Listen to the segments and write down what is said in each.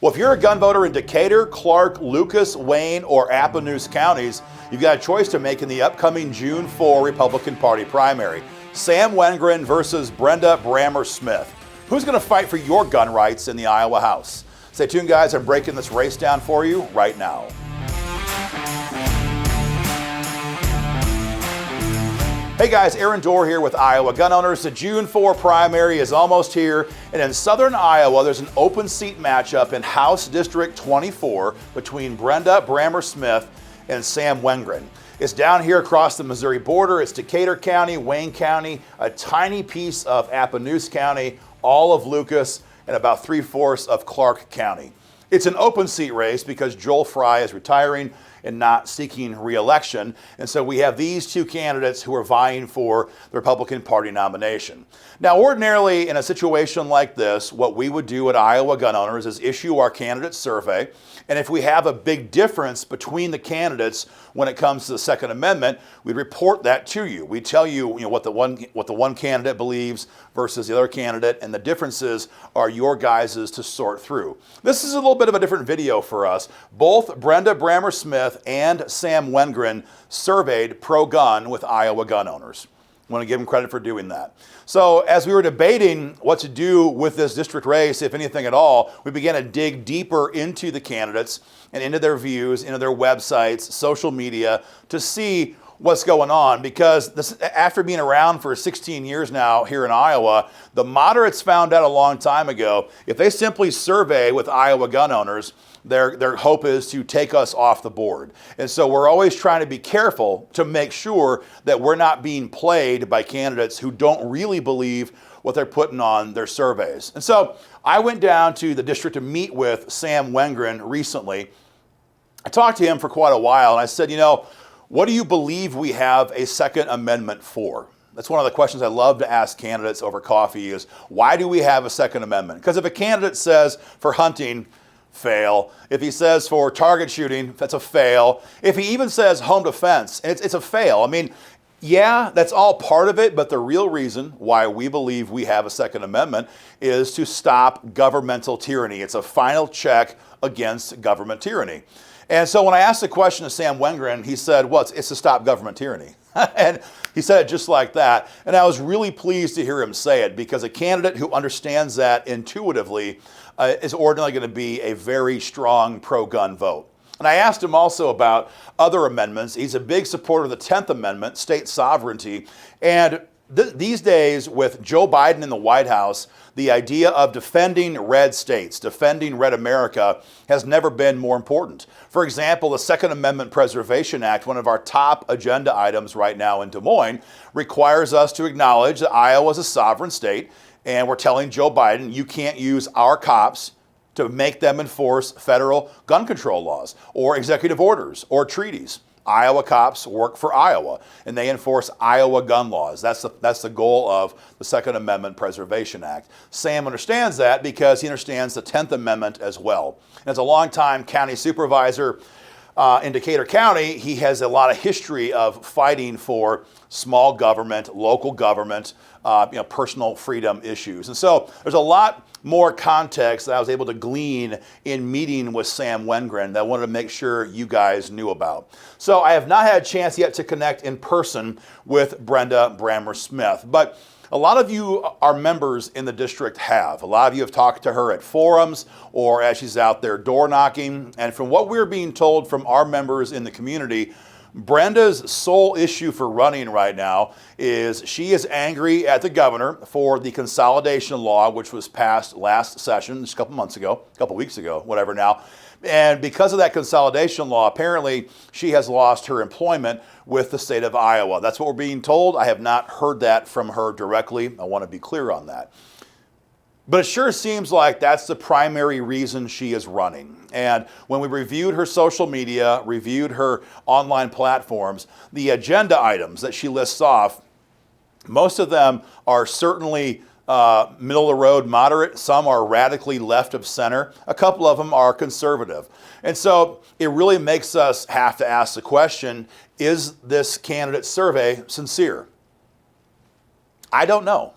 Well, if you're a gun voter in Decatur, Clarke, Lucas, Wayne, or Appanoose counties, you've got a choice to make in the upcoming June 4 Republican Party primary. Sam Wengryn versus Brenda Brammer-Smith. Who's going to fight for your gun rights in the Iowa House? Stay tuned, guys. I'm breaking this race down for you right now. Hey guys, Aaron Dorr here with Iowa Gun Owners. The June 4 primary is almost here, and in southern Iowa, there's an open seat matchup in House District 24 between Brenda Brammer-Smith and Sam Wengryn. It's down here across the Missouri border. It's Decatur County, Wayne County, a tiny piece of Appanoose County, all of Lucas, and about 3/4 of Clarke County. It's an open seat race because Joel Fry is retiring and not seeking re-election. And so we have these two candidates who are vying for the Republican Party nomination. Now, ordinarily in a situation like this, what we would do at Iowa Gun Owners is issue our candidate survey. And if we have a big difference between the candidates when it comes to the Second Amendment, we'd report that to you. We tell you, what the one candidate believes versus the other candidate, and the differences are your guys's to sort through. This is a little bit of a different video for us. Both Brenda Brammer-Smith and Sam Wengryn surveyed pro-gun with Iowa Gun Owners. I want to give them credit for doing that. So as we were debating what to do with this district race, if anything at all, we began to dig deeper into the candidates and into their views, into their websites, social media, to see what's going on. Because after being around for 16 years now here in Iowa, the moderates found out a long time ago, if they simply survey with Iowa Gun Owners, their hope is to take us off the board. And so we're always trying to be careful to make sure that we're not being played by candidates who don't really believe what they're putting on their surveys. And so I went down to the district to meet with Sam Wengryn recently. I talked to him for quite a while, and I said, what do you believe we have a Second Amendment for? That's one of the questions I love to ask candidates over coffee is, why do we have a Second Amendment? Because if a candidate says for hunting, fail. If he says for target shooting, that's a fail. If he even says home defense, it's a fail. I mean, yeah, that's all part of it, but the real reason why we believe we have a Second Amendment is to stop governmental tyranny. It's a final check against government tyranny. And so when I asked the question to Sam Wengryn, he said, well, it's to stop government tyranny. And he said it just like that. And I was really pleased to hear him say it, because a candidate who understands that intuitively is ordinarily going to be a very strong pro-gun vote. And I asked him also about other amendments. He's a big supporter of the 10th Amendment, state sovereignty. And these days, with Joe Biden in the White House, the idea of defending red states, defending red America, has never been more important. For example, the Second Amendment Preservation Act, one of our top agenda items right now in Des Moines, requires us to acknowledge that Iowa is a sovereign state, and we're telling Joe Biden, you can't use our cops to make them enforce federal gun control laws or executive orders or treaties. Iowa cops work for Iowa, and they enforce Iowa gun laws. That's the goal of the Second Amendment Preservation Act. Sam understands that because he understands the 10th Amendment as well. And as a longtime county supervisor in Decatur County, he has a lot of history of fighting for small government, local government, personal freedom issues. And so there's a lot more context that I was able to glean in meeting with Sam Wengryn that I wanted to make sure you guys knew about. So I have not had a chance yet to connect in person with Brenda Brammer-Smith, but a lot of you, our members in the district, have. A lot of you have talked to her at forums or as she's out there door knocking. And from what we're being told from our members in the community, Brenda's sole issue for running right now is she is angry at the governor for the consolidation law, which was passed last session, just a couple weeks ago, whatever now. And because of that consolidation law, apparently she has lost her employment with the state of Iowa. That's what we're being told. I have not heard that from her directly. I want to be clear on that. But it sure seems like that's the primary reason she is running. And when we reviewed her social media, reviewed her online platforms, the agenda items that she lists off, most of them are certainly middle of the road moderate. Some are radically left of center. A couple of them are conservative. And so it really makes us have to ask the question, is this candidate survey sincere? I don't know.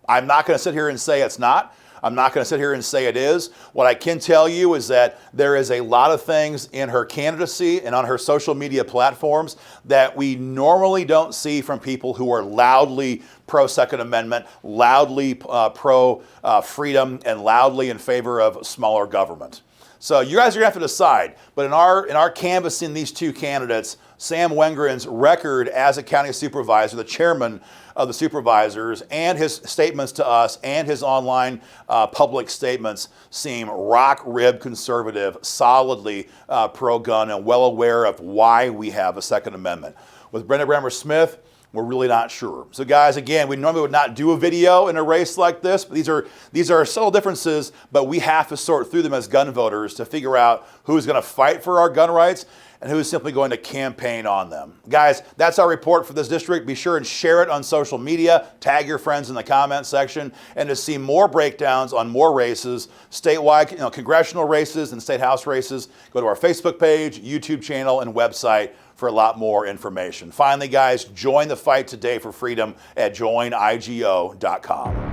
I'm not going to sit here and say it's not. I'm not going to sit here and say it is. What I can tell you is that there is a lot of things in her candidacy and on her social media platforms that we normally don't see from people who are loudly pro-Second Amendment, loudly pro-freedom, and loudly in favor of smaller government. So you guys are going to have to decide. But in our canvassing these two candidates, Sam Wengryn's record as a county supervisor, the chairman of the supervisors, and his statements to us and his online public statements seem rock-rib conservative, solidly pro-gun, and well aware of why we have a Second Amendment. With Brenda Brammer-Smith, we're really not sure. So guys, again, we normally would not do a video in a race like this, but these are subtle differences, but we have to sort through them as gun voters to figure out who's going to fight for our gun rights and who's simply going to campaign on them. Guys, that's our report for this district. Be sure and share it on social media, tag your friends in the comment section, and to see more breakdowns on more races, statewide, congressional races and state house races, go to our Facebook page, YouTube channel, and website for a lot more information. Finally, guys, join the fight today for freedom at joinigo.com.